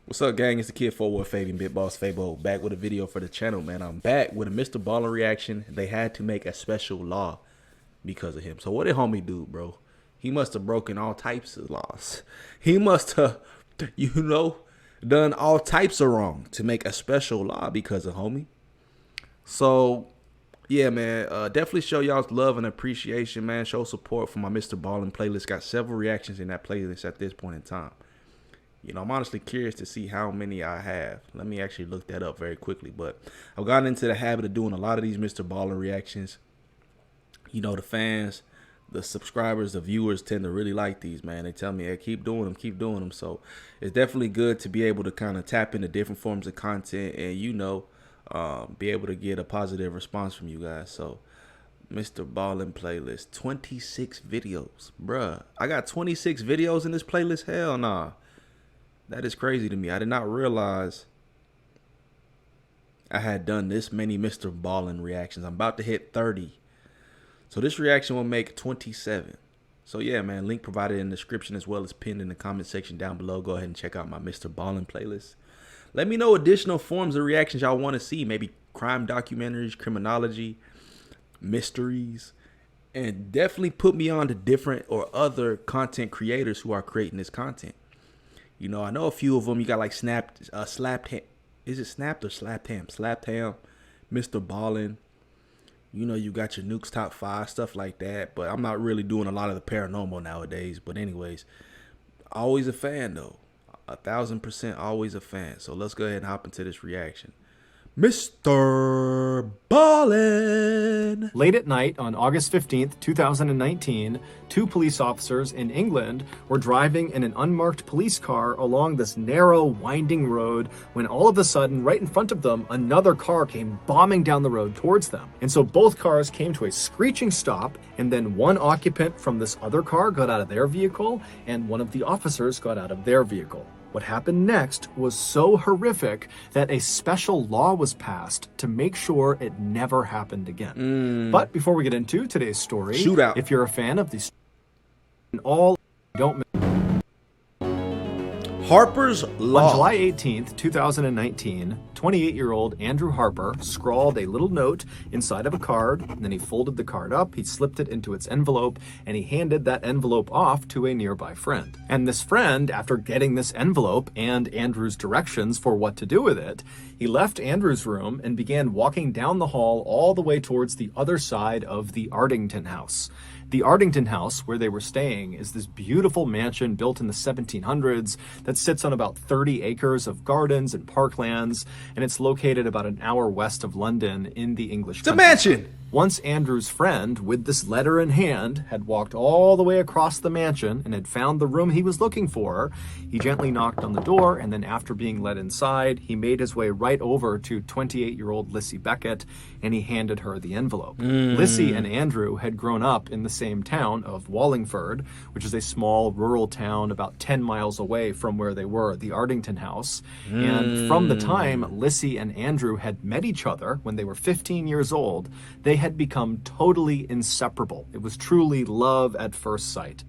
What's up, gang? It's the kid FortWorthFabian, BigBossFabo, back with a video for the channel, man. I'm back with a MrBallen reaction. They had to make a special law because of him. So what did homie do, bro? He must have broken all types of laws. He must have, done all types of wrong to make a special law because of homie. So, yeah, man, definitely show y'all's love and appreciation, man. Show support for my MrBallen playlist. Got several reactions in that playlist at this point in time. You know, I'm honestly curious to see how many I have. Let me actually look that up very quickly. But I've gotten into the habit of doing a lot of these MrBallen reactions. You know, the fans, the subscribers, the viewers tend to really like these, man. They tell me, hey, keep doing them, keep doing them. So it's definitely good to be able to kind of tap into different forms of content and, be able to get a positive response from you guys. So MrBallen playlist, 26 videos. Bruh, I got 26 videos in this playlist? Hell nah. That is crazy to me. I did not realize I had done this many MrBallen reactions. I'm about to hit 30. So this reaction will make 27. So yeah, man, link provided in the description as well as pinned in the comment section down below. Go ahead and check out my MrBallen playlist. Let me know additional forms of reactions y'all want to see. Maybe crime documentaries, criminology, mysteries. And definitely put me on to different or other content creators who are creating this content. You know, I know a few of them. You got like Slapped Ham. Is it Snapped or Slapped Ham? Slapped Ham, MrBallen. You know, you got your Nukes Top 5, stuff like that. But I'm not really doing a lot of the paranormal nowadays. But anyways, always a fan though. 1000% always a fan. So let's go ahead and hop into this reaction. MrBallen. Late at night on August 15th, 2019, two police officers in England were driving in an unmarked police car along this narrow, winding road when all of a sudden, right in front of them, another car came bombing down the road towards them. And so both cars came to a screeching stop, and then one occupant from this other car got out of their vehicle, and one of the officers got out of their vehicle. What happened next was so horrific that a special law was passed to make sure it never happened again. But before we get into today's story, Shootout. if you're a fan of these all don't Harper's Law. On July 18th, 2019, 28-year-old Andrew Harper scrawled a little note inside of a card, and then he folded the card up, he slipped it into its envelope, and he handed that envelope off to a nearby friend. And this friend, after getting this envelope and Andrew's directions for what to do with it, he left Andrew's room and began walking down the hall all the way towards the other side of the Ardington house. The Ardington house, where they were staying, is this beautiful mansion built in the 1700s that sits on about 30 acres of gardens and parklands, and it's located about an hour west of London in the English It's a countryside. mansion. Once Andrew's friend, with this letter in hand, had walked all the way across the mansion and had found the room he was looking for, he gently knocked on the door, and then after being led inside, he made his way right over to 28-year-old Lissy Beckett, and he handed her the envelope. Lissy and Andrew had grown up in the same town of Wallingford, which is a small rural town about 10 miles away from where they were, the Ardington house. And from the time Lissy and Andrew had met each other when they were 15 years old, they had become totally inseparable. It was truly love at first sight.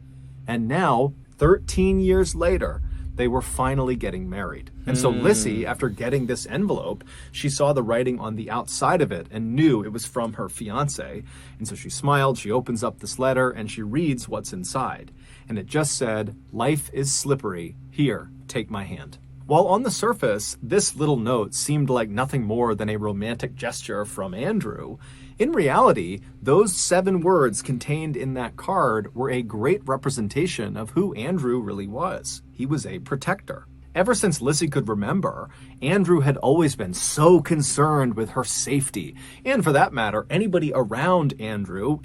And now, 13 years later, they were finally getting married. And so Lissy, after getting this envelope, she saw the writing on the outside of it and knew it was from her fiance. And so she smiled, she opens up this letter, and she reads what's inside. And it just said, "Life is slippery. Here, take my hand." While on the surface, this little note seemed like nothing more than a romantic gesture from Andrew, in reality, those 7 words contained in that card were a great representation of who Andrew really was. He was a protector. Ever since Lissy could remember, Andrew had always been so concerned with her safety. And for that matter, anybody around Andrew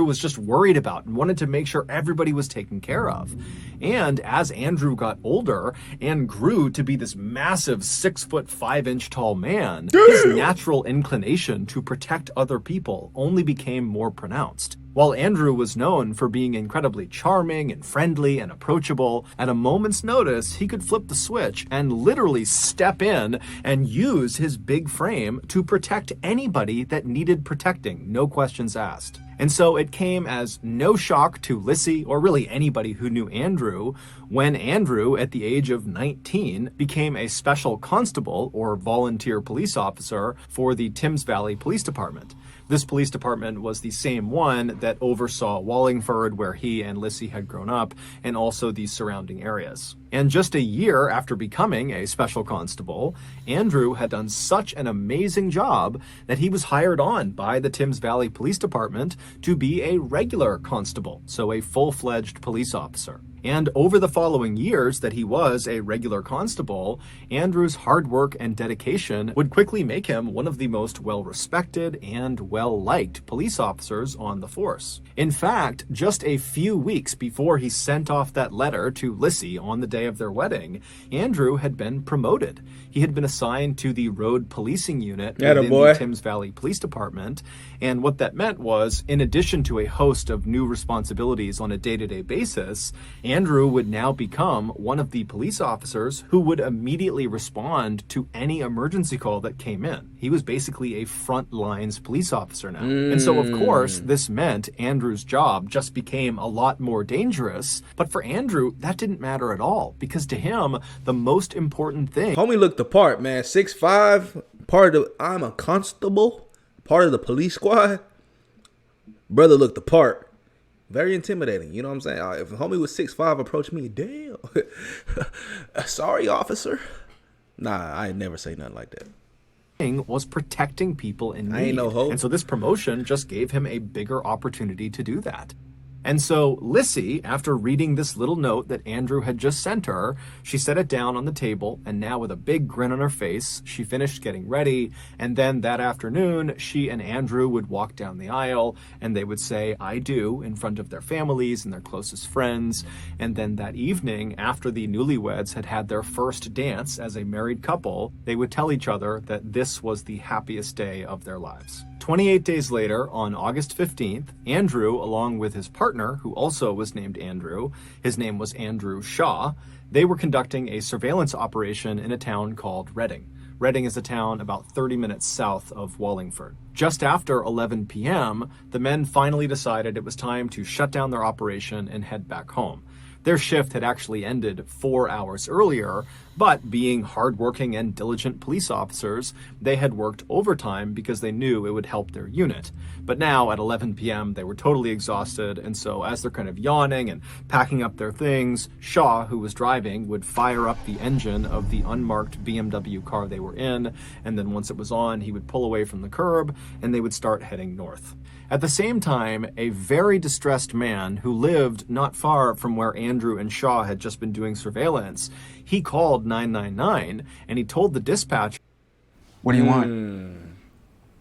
was just worried about and wanted to make sure everybody was taken care of. And as Andrew got older and grew to be this massive 6'5" tall man, his natural inclination to protect other people only became more pronounced. While Andrew was known for being incredibly charming and friendly and approachable, at a moment's notice, he could flip the switch and literally step in and use his big frame to protect anybody that needed protecting, no questions asked. And so it came as no shock to Lissy, or really anybody who knew Andrew, when Andrew, at the age of 19, became a special constable or volunteer police officer for the Thames Valley Police Department. This police department was the same one that oversaw Wallingford, where he and Lissy had grown up, and also the surrounding areas. And just a year after becoming a special constable, Andrew had done such an amazing job that he was hired on by the Thames Valley Police Department to be a regular constable, so a full-fledged police officer. And over the following years that he was a regular constable, Andrew's hard work and dedication would quickly make him one of the most well-respected and well-liked police officers on the force. In fact, just a few weeks before he sent off that letter to Lissy on the day of their wedding, Andrew had been promoted. He had been assigned to the road policing unit within the Thames Valley Police Department, and what that meant was, in addition to a host of new responsibilities on a day-to-day basis, Andrew would now become one of the police officers who would immediately respond to any emergency call that came in. He was basically a front lines police officer now. And so, of course, this meant Andrew's job just became a lot more dangerous. But for Andrew, that didn't matter at all, because to him, the most important thing... Homie looked the part, man. 6'5", part of the... I'm a constable, part of the police squad. Brother looked the part. Very intimidating, you know what I'm saying? If a homie was 6'5", approach me, damn. Sorry, officer. Nah, I never say nothing like that. Was protecting people in need. I ain't no hope. And so this promotion just gave him a bigger opportunity to do that. And so Lissy, after reading this little note that Andrew had just sent her, she set it down on the table, and now with a big grin on her face, she finished getting ready, and then that afternoon, she and Andrew would walk down the aisle, and they would say, "I do," in front of their families and their closest friends, and then that evening, after the newlyweds had had their first dance as a married couple, they would tell each other that this was the happiest day of their lives. 28 days later, on August 15th, Andrew, along with his partner, who also was named Andrew, his name was Andrew Shaw, they were conducting a surveillance operation in a town called Reading. Reading is a town about 30 minutes south of Wallingford. Just after 11 p.m., the men finally decided it was time to shut down their operation and head back home. Their shift had actually ended 4 hours earlier, but being hardworking and diligent police officers, they had worked overtime because they knew it would help their unit. But now at 11 p.m., they were totally exhausted, and so as they're kind of yawning and packing up their things, Shaw, who was driving, would fire up the engine of the unmarked BMW car they were in, and then once it was on, he would pull away from the curb, and they would start heading north. At the same time, a very distressed man who lived not far from where Andrew and Shaw had just been doing surveillance, he called 999 and he told the dispatcher, "What do you want?"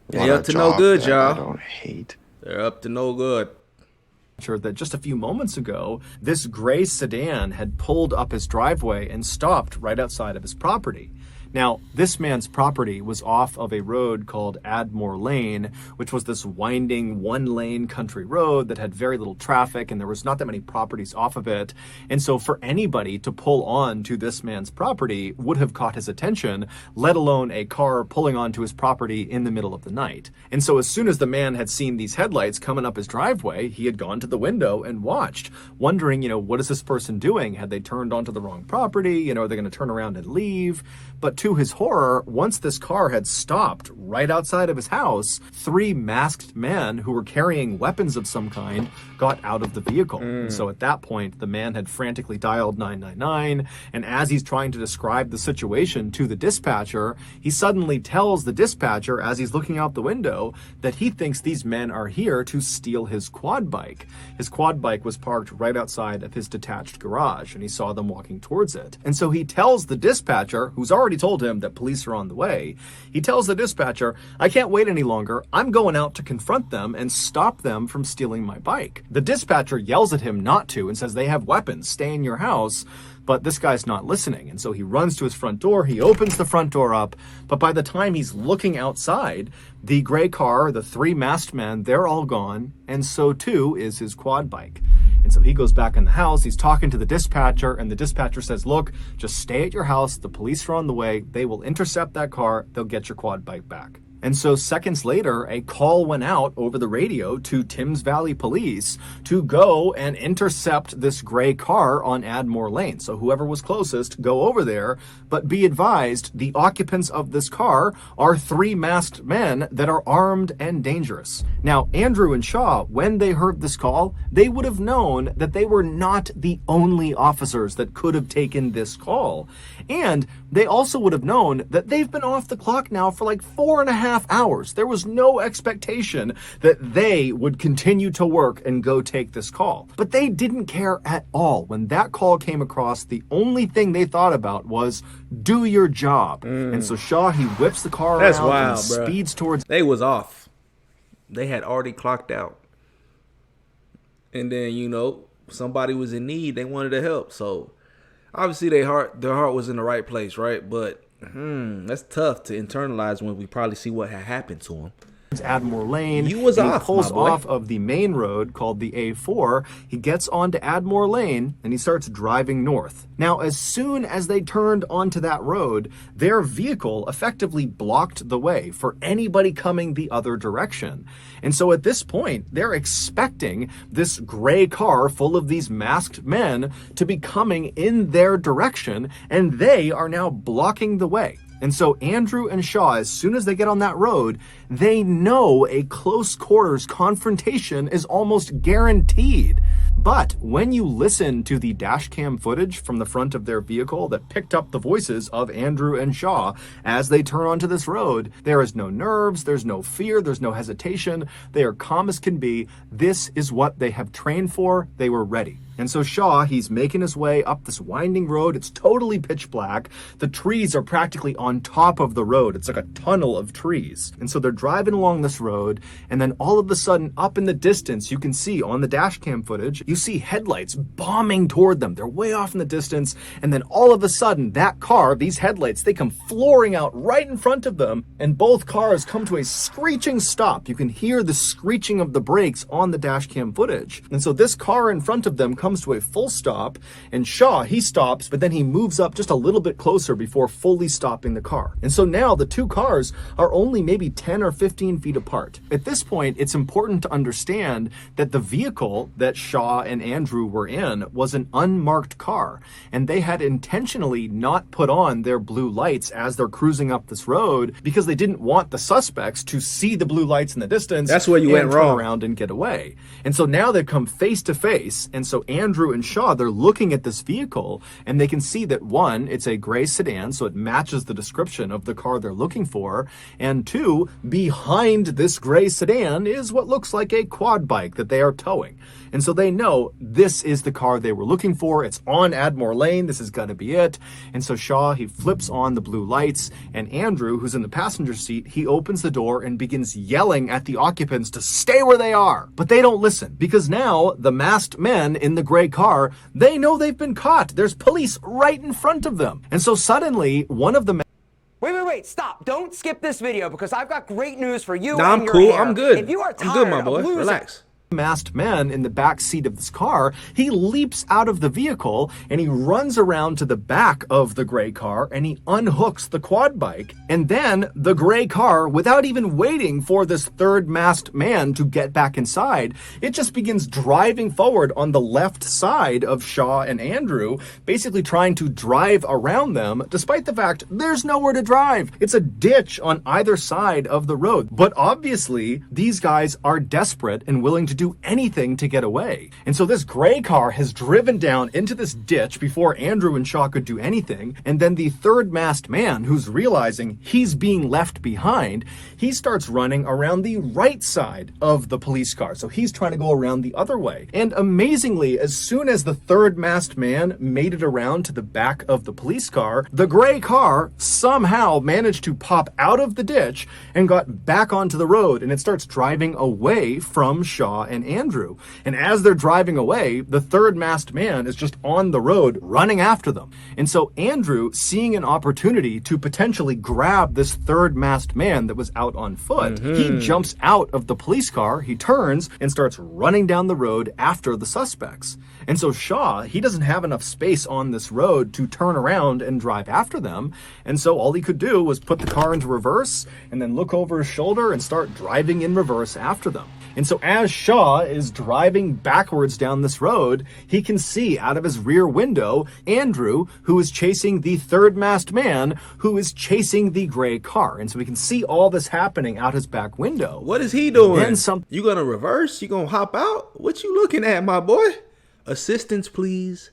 They're up to no good, y'all. I don't hate. They're up to no good. That just a few moments ago, this gray sedan had pulled up his driveway and stopped right outside of his property. Now, this man's property was off of a road called Admore Lane, which was this winding one-lane country road that had very little traffic, and there was not that many properties off of it. And so for anybody to pull on to this man's property would have caught his attention, let alone a car pulling onto his property in the middle of the night. And so as soon as the man had seen these headlights coming up his driveway, he had gone to the window and watched, wondering, what is this person doing? Had they turned onto the wrong property? Are they going to turn around and leave? But to his horror, once this car had stopped right outside of his house, 3 masked men who were carrying weapons of some kind got out of the vehicle. And so at that point, the man had frantically dialed 999, and as he's trying to describe the situation to the dispatcher, he suddenly tells the dispatcher, as he's looking out the window, that he thinks these men are here to steal his quad bike. His quad bike was parked right outside of his detached garage, and he saw them walking towards it. And so he tells the dispatcher, who's already told told him that police are on the way, he tells the dispatcher, "I can't wait any longer. I'm going out to confront them and stop them from stealing my bike." The dispatcher yells at him not to and says, "They have weapons. Stay in your house." But this guy's not listening, and so he runs to his front door, he opens the front door up, but by the time he's looking outside, the gray car, the 3 masked men, they're all gone, and so too is his quad bike. And so he goes back in the house, he's talking to the dispatcher, and the dispatcher says, "Look, just stay at your house, the police are on the way, they will intercept that car, they'll get your quad bike back." And so seconds later, a call went out over the radio to Timms Valley Police to go and intercept this gray car on Admore Lane. So whoever was closest, go over there, but be advised, the occupants of this car are 3 masked men that are armed and dangerous. Now, Andrew and Shaw, when they heard this call, they would have known that they were not the only officers that could have taken this call. And they also would have known that they've been off the clock now for like 4.5 hours. There was no expectation that they would continue to work and go take this call. But they didn't care at all. When that call came across, the only thing they thought about was, do your job. And so Shaw, he whips the car That's around wild, and bruh. speeds towards... They was off. They had already clocked out. And then, you know, somebody was in need. They wanted to help. So obviously their heart was in the right place, right? But that's tough to internalize when we probably see what had happened to him. Admore Lane. You was and off, he pulls my boy. off of the main road called the A4. He gets onto Admore Lane and he starts driving north. Now, as soon as they turned onto that road, their vehicle effectively blocked the way for anybody coming the other direction. And so at this point, they're expecting this gray car full of these masked men to be coming in their direction, and they are now blocking the way. And so Andrew and Shaw, as soon as they get on that road, they know a close quarters confrontation is almost guaranteed. But when you listen to the dash cam footage from the front of their vehicle that picked up the voices of Andrew and Shaw as they turn onto this road, there is no nerves, there's no fear, there's no hesitation. They are calm as can be. This is what they have trained for. They were ready. And so Shaw, he's making his way up this winding road. It's totally pitch black. The trees are practically on top of the road. It's like a tunnel of trees. And so they're driving along this road, and then all of a sudden, up in the distance, you can see on the dash cam footage, you see headlights bombing toward them. They're way off in the distance, and then all of a sudden, that car, these headlights, they come flooring out right in front of them, and both cars come to a screeching stop. You can hear the screeching of the brakes on the dash cam footage. And so this car in front of them comes to a full stop, and Shaw, he stops, but then he moves up just a little bit closer before fully stopping the car. And so now the two cars are only maybe 10 or 15 feet apart. At this point, it's important to understand that the vehicle that Shaw and Andrew were in was an unmarked car, and they had intentionally not put on their blue lights as they're cruising up this road because they didn't want the suspects to see the blue lights in the distance. That's where you went turn wrong. around and get away. And so now they've come face to face, and so Andrew and Shaw, they're looking at this vehicle, and they can see that, one, it's a gray sedan, so it matches the description of the car they're looking for, and two, behind this gray sedan is what looks like a quad bike that they are towing. And so they know this is the car they were looking for. It's on Admore Lane. This is going to be it. And so Shaw, he flips on the blue lights, and Andrew, who's in the passenger seat, he opens the door and begins yelling at the occupants to stay where they are. But they don't listen, because now the masked men in the gray car, they know they've been caught. There's police right in front of them. And so suddenly, one of the Wait, stop. Don't skip this video because I've got great news for you Nah, and I'm your cool. hair. I'm good. If you are I'm tired good, my boy. of losing... Relax. masked man in the back seat of this car, he leaps out of the vehicle and he runs around to the back of the gray car and he unhooks the quad bike. And then the gray car, without even waiting for this third masked man to get back inside, it just begins driving forward on the left side of Shaw and Andrew, basically trying to drive around them, despite the fact there's nowhere to drive. It's a ditch on either side of the road. But obviously, these guys are desperate and willing to do anything to get away. And so this gray car has driven down into this ditch before Andrew and Shaw could do anything. And then the third masked man, who's realizing he's being left behind, he starts running around the right side of the police car. So he's trying to go around the other way. And amazingly, as soon as the third masked man made it around to the back of the police car, the gray car somehow managed to pop out of the ditch and got back onto the road, and it starts driving away from Shaw and Andrew. And as they're driving away, the third masked man is just on the road running after them. And so Andrew, seeing an opportunity to potentially grab this third masked man that was out on foot, he jumps out of the police car, he turns and starts running down the road after the suspects. And so Shaw, he doesn't have enough space on this road to turn around and drive after them. And so all he could do was put the car into reverse and then look over his shoulder and start driving in reverse after them. And so as Shaw is driving backwards down this road, he can see out of his rear window Andrew, who is chasing the third masked man, who is chasing the gray car. And so we can see all this happening out his back window. What is he doing? Then You gonna reverse? You gonna hop out? What you looking at, my boy? Assistance, please.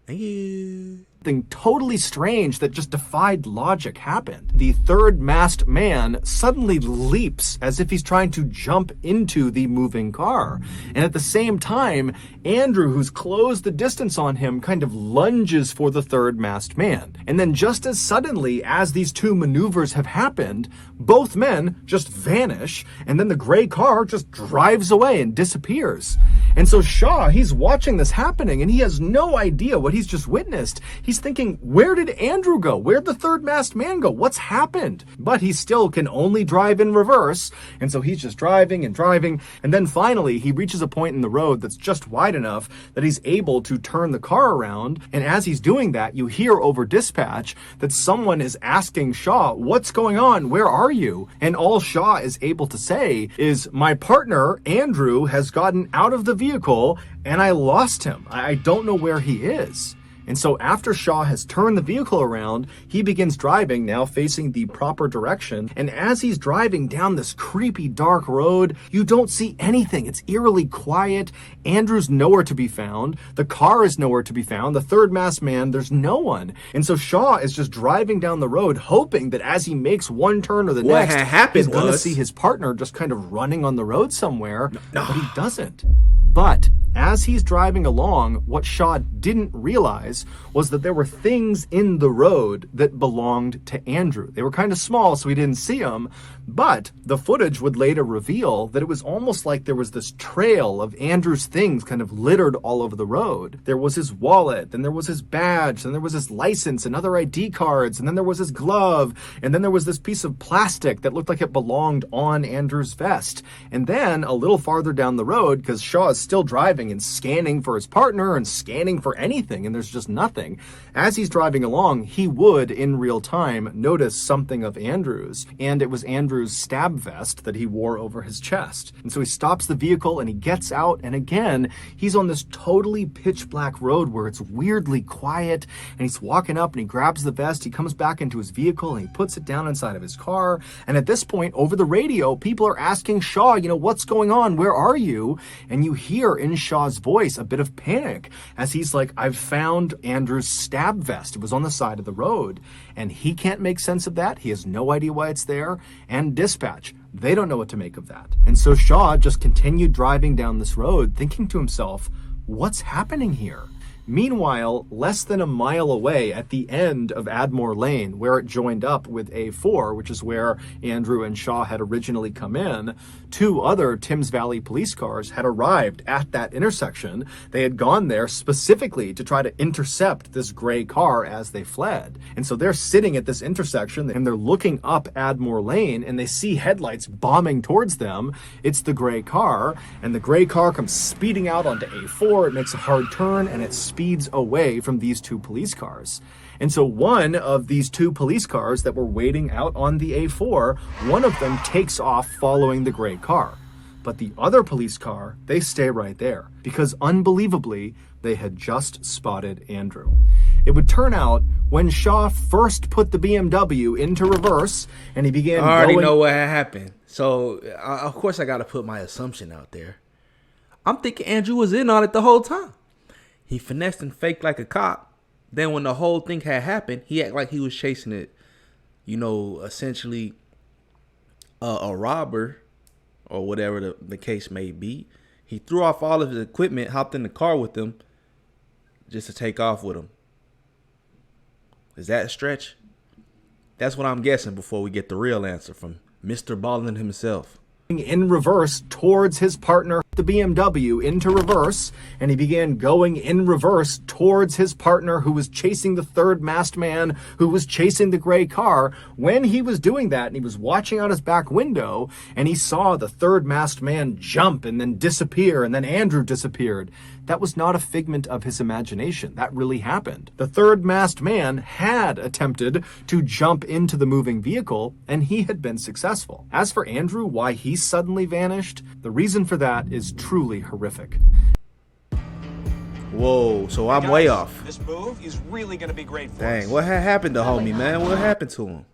Thank you. Something totally strange that just defied logic happened. The third masked man suddenly leaps as if he's trying to jump into the moving car. And at the same time, Andrew, who's closed the distance on him, kind of lunges for the third masked man. And then just as suddenly as these two maneuvers have happened, both men just vanish, and then the gray car just drives away and disappears. And so Shaw, he's watching this happening, and he has no idea what he's just witnessed. He's thinking, where did Andrew go? Where'd the third masked man go? What's happened? But he still can only drive in reverse, and so he's just driving and driving, and then finally he reaches a point in the road that's just wide enough that he's able to turn the car around, and as he's doing that, you hear over dispatch that someone is asking Shaw, what's going on? Where are you? And all Shaw is able to say is, my partner, Andrew, has gotten out of the vehicle and I lost him. I don't know where he is. And so after Shaw has turned the vehicle around, he begins driving, now facing the proper direction. And as he's driving down this creepy dark road, you don't see anything. It's eerily quiet. Andrew's nowhere to be found. The car is nowhere to be found. The third masked man, there's no one. And so Shaw is just driving down the road, hoping that as he makes one turn or the next, he's going to see his partner just kind of running on the road somewhere, but he doesn't. But as he's driving along, what Shaw didn't realize was that there were things in the road that belonged to Andrew. They were kind of small, so he didn't see them, but the footage would later reveal that it was almost like there was this trail of Andrew's things kind of littered all over the road. There was his wallet, then there was his badge, then there was his license and other ID cards, and then there was his glove, and then there was this piece of plastic that looked like it belonged on Andrew's vest. And then a little farther down the road, because Shaw is still driving and scanning for his partner and scanning for anything, and there's just nothing. As he's driving along, he would, in real time, notice something of Andrew's, and it was Andrew's stab vest that he wore over his chest. And so he stops the vehicle and he gets out, and again, he's on this totally pitch black road where it's weirdly quiet, and he's walking up and he grabs the vest, he comes back into his vehicle and he puts it down inside of his car, and at this point, over the radio, people are asking Shaw, what's going on? Where are you? And you hear in Shaw's voice a bit of panic as he's like, I've found Andrew's stab vest. It was on the side of the road, and he can't make sense of that. He has no idea why it's there, and dispatch, they don't know what to make of that. And so Shaw just continued driving down this road thinking to himself, what's happening here? Meanwhile, less than a mile away at the end of Admore Lane, where it joined up with A4, which is where Andrew and Shaw had originally come in, two other Thames Valley police cars had arrived at that intersection. They had gone there specifically to try to intercept this gray car as they fled. And so they're sitting at this intersection and they're looking up Admore Lane and they see headlights bombing towards them. It's the gray car, and the gray car comes speeding out onto A4. It makes a hard turn and it speeds away from these two police cars. And so one of these two police cars that were waiting out on the A4, one of them takes off following the gray car. But the other police car, they stay right there because unbelievably, they had just spotted Andrew. It would turn out when Shaw first put the BMW into reverse and he began I already know what happened. So, of course, I got to put my assumption out there. I'm thinking Andrew was in on it the whole time. He finessed and faked like a cop. Then when the whole thing had happened, he acted like he was chasing it, you know, essentially a robber or whatever the case may be. He threw off all of his equipment, hopped in the car with him just to take off with him. Is that a stretch? That's what I'm guessing before we get the real answer from MrBallen himself. In reverse towards his partner, the BMW, into reverse, and he began going in reverse towards his partner who was chasing the third masked man who was chasing the gray car. When he was doing that and he was watching out his back window and he saw the third masked man jump and then disappear and then Andrew disappeared. That was not a figment of his imagination. That really happened. The third masked man had attempted to jump into the moving vehicle, and he had been successful. As for Andrew, why he suddenly vanished, the reason for that is truly horrific. Whoa, so I'm way off. This move is really going to be great for Dang, us. what had happened to homie, man? What happened to him?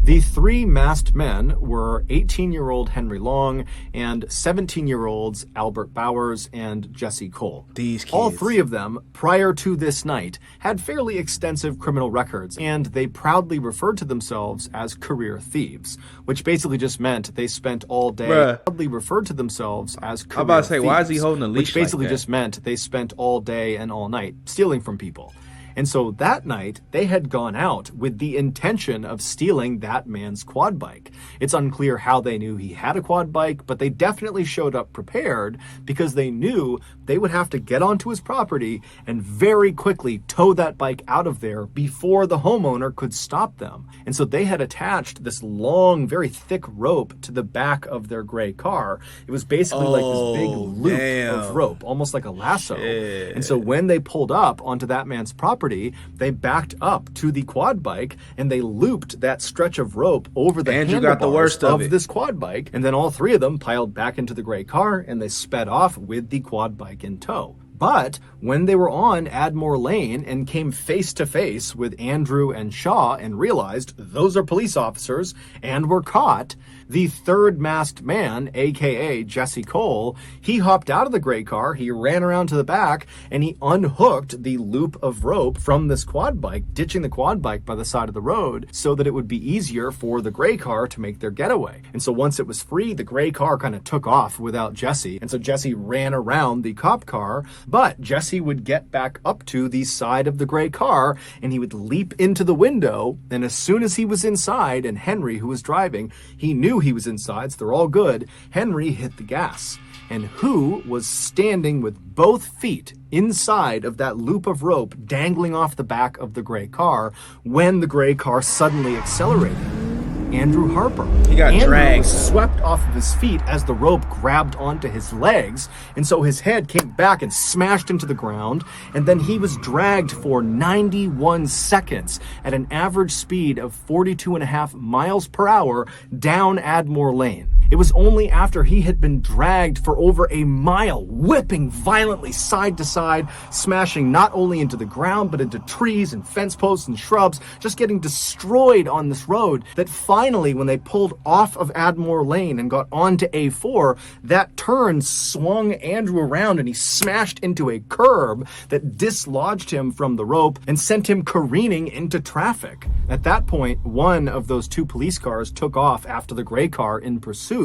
The three masked men were 18-year-old Henry Long and 17-year-olds Albert Bowers and Jesse Cole. These kids. All three of them, prior to this night, had fairly extensive criminal records, and they proudly referred to themselves as career thieves, which basically just meant they spent all day. Proudly referred to themselves as career I'm about to say, thieves, why is he holding a leash which basically like that? just meant they spent all day and all night stealing from people. And so that night, they had gone out with the intention of stealing that man's quad bike. It's unclear how they knew he had a quad bike, but they definitely showed up prepared because they knew they would have to get onto his property and very quickly tow that bike out of there before the homeowner could stop them. And so they had attached this long, very thick rope to the back of their gray car. It was basically like this big loop of rope, almost like a lasso. And so when they pulled up onto that man's property, they backed up to the quad bike and they looped that stretch of rope over the Andrew got the worst of this quad bike. And then all three of them piled back into the gray car and they sped off with the quad bike in tow. But when they were on Admore Lane and came face to face with Andrew and Shaw and realized those are police officers and were caught, the third masked man, aka Jesse Cole, he hopped out of the gray car, he ran around to the back, and he unhooked the loop of rope from this quad bike, ditching the quad bike by the side of the road so that it would be easier for the gray car to make their getaway. And so once it was free, the gray car kind of took off without Jesse, and so Jesse ran around the cop car, but Jesse would get back up to the side of the gray car, and he would leap into the window, and as soon as he was inside, and Henry, who was driving, he knew he was inside, so they're all good, Henry hit the gas. And who was standing with both feet inside of that loop of rope dangling off the back of the gray car when the gray car suddenly accelerated? Andrew Harper. He got Andrew dragged. was swept off of his feet as the rope grabbed onto his legs, and so his head came back and smashed into the ground, and then he was dragged for 91 seconds at an average speed of 42.5 miles per hour down Admore Lane. It was only after he had been dragged for over a mile, whipping violently side to side, smashing not only into the ground, but into trees and fence posts and shrubs, just getting destroyed on this road, that finally, when they pulled off of Admore Lane and got onto A4, that turn swung Andrew around and he smashed into a curb that dislodged him from the rope and sent him careening into traffic. At that point, one of those two police cars took off after the gray car in pursuit.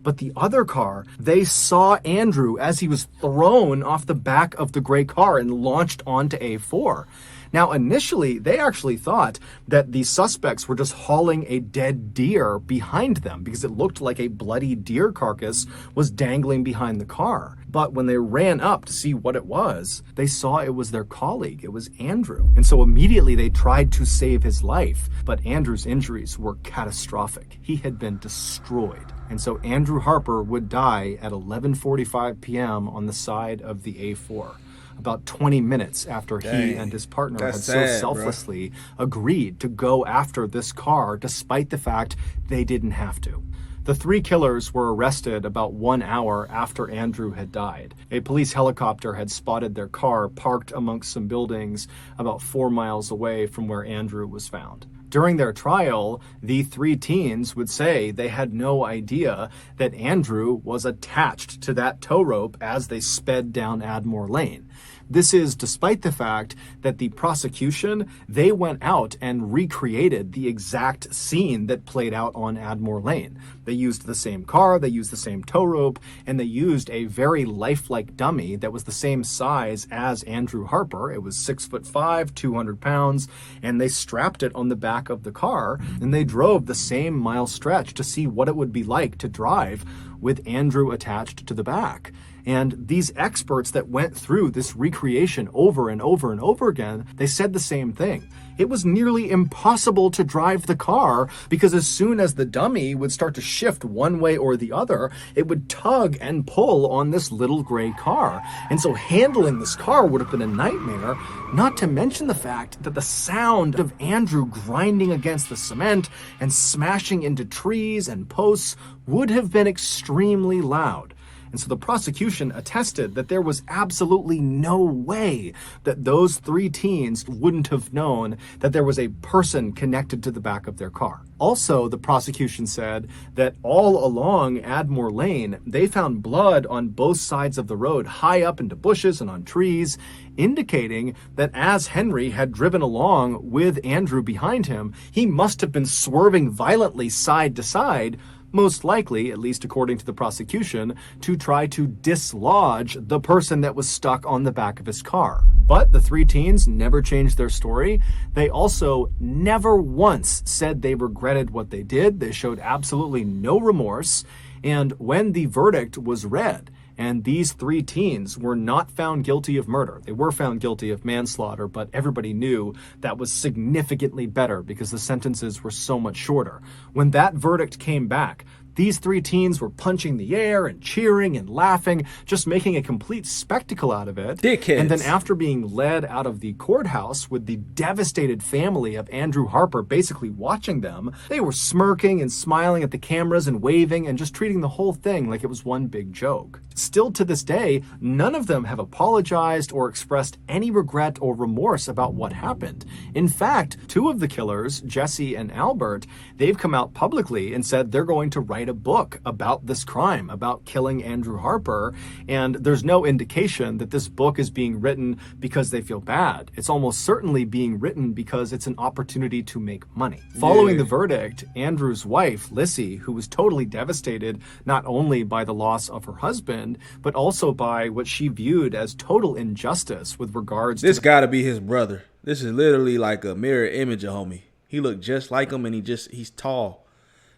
But the other car, they saw Andrew as he was thrown off the back of the gray car and launched onto A4. Now, initially, they actually thought that the suspects were just hauling a dead deer behind them because it looked like a bloody deer carcass was dangling behind the car. But when they ran up to see what it was, they saw it was their colleague. It was Andrew. And so immediately they tried to save his life. But Andrew's injuries were catastrophic. He had been destroyed. And so Andrew Harper would die at 11:45 p.m. on the side of the A4. About 20 minutes after he and his partner had so selflessly agreed to go after this car despite the fact they didn't have to. The three killers were arrested about 1 hour after Andrew had died. A police helicopter had spotted their car parked amongst some buildings about 4 miles away from where Andrew was found. During their trial, the 3 teens would say they had no idea that Andrew was attached to that tow rope as they sped down Admore Lane. This is despite the fact that the prosecution, they went out and recreated the exact scene that played out on Admore Lane. They used the same car, they used the same tow rope, and they used a very lifelike dummy that was the same size as Andrew Harper. It was 6'5", 200 pounds, and they strapped it on the back of the car, and they drove the same mile stretch to see what it would be like to drive with Andrew attached to the back. And these experts that went through this recreation over and over and over again, they said the same thing. It was nearly impossible to drive the car because as soon as the dummy would start to shift one way or the other, it would tug and pull on this little gray car. And so handling this car would have been a nightmare, not to mention the fact that the sound of Andrew grinding against the cement and smashing into trees and posts would have been extremely loud. And so the prosecution attested that there was absolutely no way that those 3 teens wouldn't have known that there was a person connected to the back of their car. Also, the prosecution said that all along Admore Lane, they found blood on both sides of the road, high up into bushes and on trees, indicating that as Henry had driven along with Andrew behind him, he must have been swerving violently side to side, most likely, at least according to the prosecution, to try to dislodge the person that was stuck on the back of his car. But the 3 teens never changed their story. They also never once said they regretted what they did. They showed absolutely no remorse. And when the verdict was read, and these 3 teens were not found guilty of murder. They were found guilty of manslaughter, but everybody knew that was significantly better because the sentences were so much shorter. When that verdict came back, these 3 teens were punching the air and cheering and laughing, just making a complete spectacle out of it. Dickheads. And then after being led out of the courthouse with the devastated family of Andrew Harper basically watching them, they were smirking and smiling at the cameras and waving and just treating the whole thing like it was one big joke. Still to this day, none of them have apologized or expressed any regret or remorse about what happened. In fact, 2 of the killers, Jesse and Albert, they've come out publicly and said they're going to write a book about this crime, about killing Andrew Harper, and there's no indication that this book is being written because they feel bad. It's almost certainly being written because it's an opportunity to make money. Following the verdict, Andrew's wife, Lissy, who was totally devastated not only by the loss of her husband, but also by what she viewed as total injustice with regards This to gotta be his brother. This is literally like a mirror image of homie. He looked just like him and he's tall.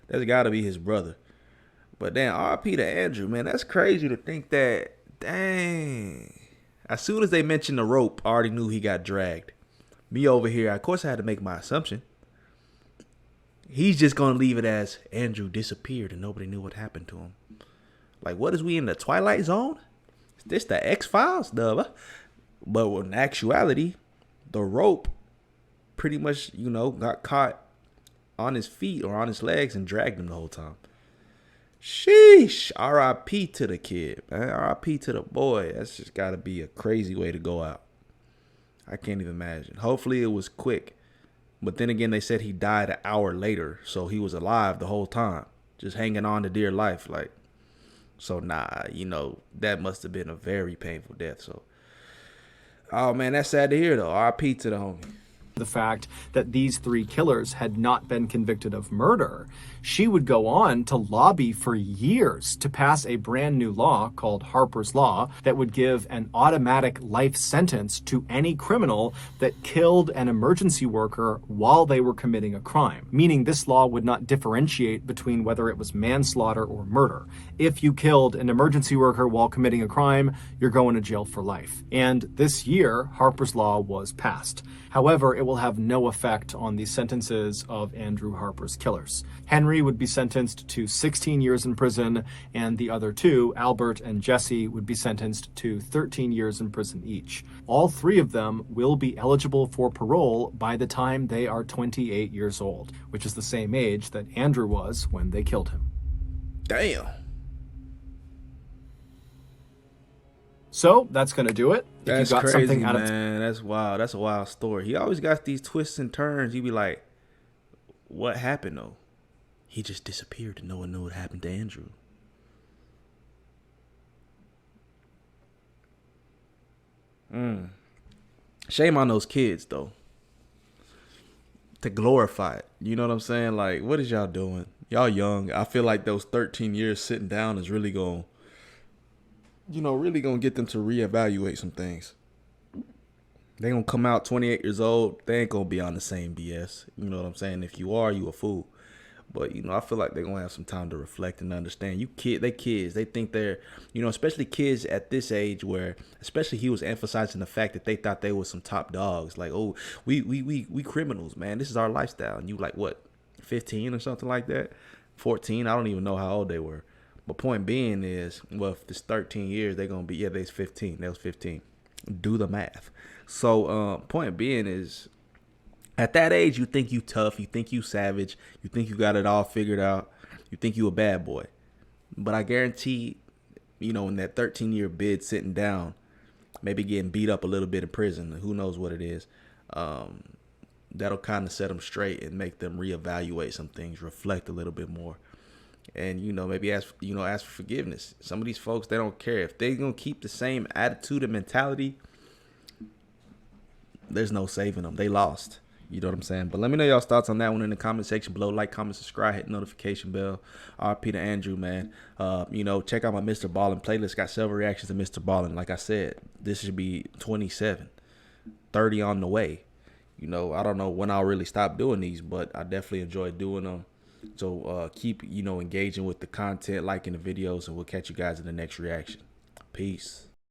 That's gotta be his brother. But damn, RP to Andrew, man, that's crazy to think that, dang. As soon as they mentioned the rope, I already knew he got dragged. Me over here, of course I had to make my assumption. He's just gonna leave it as Andrew disappeared and nobody knew what happened to him. Like, what is we in the Twilight Zone? Is this the X-Files? Duh. But in actuality, the rope pretty much, got caught on his feet or on his legs and dragged him the whole time. Sheesh. R.I.P. to the kid, man. R.I.P. to the boy. That's just got to be a crazy way to go out. I can't even imagine. Hopefully it was quick. But then again, they said he died an hour later. So he was alive the whole time. Just hanging on to dear life. So that must have been a very painful death. So, oh man, that's sad to hear though. R.I.P. to the homie. The fact that these 3 killers had not been convicted of murder, she would go on to lobby for years to pass a brand new law called Harper's Law that would give an automatic life sentence to any criminal that killed an emergency worker while they were committing a crime, meaning this law would not differentiate between whether it was manslaughter or murder. If you killed an emergency worker while committing a crime, you're going to jail for life. And this year, Harper's Law was passed. However, it will have no effect on the sentences of Andrew Harper's killers. Henry would be sentenced to 16 years in prison, and the other 2, Albert and Jesse, would be sentenced to 13 years in prison each. All 3 of them will be eligible for parole by the time they are 28 years old, which is the same age that Andrew was when they killed him. Damn. So that's going to do it. That's if you got crazy, something out man. That's wild. That's a wild story. He always got these twists and turns. You be like, what happened though? He just disappeared and no one knew what happened to Andrew. Shame on those kids though. To glorify it. You know what I'm saying? Like, what is y'all doing? Y'all young. I feel like those 13 years sitting down is really going, really going to get them to reevaluate some things. They going to come out 28 years old. They ain't going to be on the same BS. You know what I'm saying? If you are, you a fool. But, I feel like they're going to have some time to reflect and understand. They kids. They think they're, especially kids at this age where, especially he was emphasizing the fact that they thought they was some top dogs. Like, oh, we criminals, man. This is our lifestyle. And you like, what, 15 or something like that? 14? I don't even know how old they were. But point being is, well, if this 13 years, they're going to be, yeah, they's 15. They was 15. Do the math. So, point being is, at that age, you think you tough, you think you savage, you think you got it all figured out, you think you a bad boy. But I guarantee, in that 13-year bid sitting down, maybe getting beat up a little bit in prison, who knows what it is, that'll kind of set them straight and make them reevaluate some things, reflect a little bit more. And, maybe ask for forgiveness. Some of these folks, they don't care. If they're going to keep the same attitude and mentality, there's no saving them. They lost. You know what I'm saying? But let me know y'all's thoughts on that one in the comment section below. Like, comment, subscribe, hit the notification bell. RP to Andrew, man. Check out my MrBallen playlist. Got several reactions to MrBallen. Like I said, this should be 27, 30 on the way. I don't know when I'll really stop doing these, but I definitely enjoy doing them. So keep, engaging with the content, liking the videos, and we'll catch you guys in the next reaction. Peace.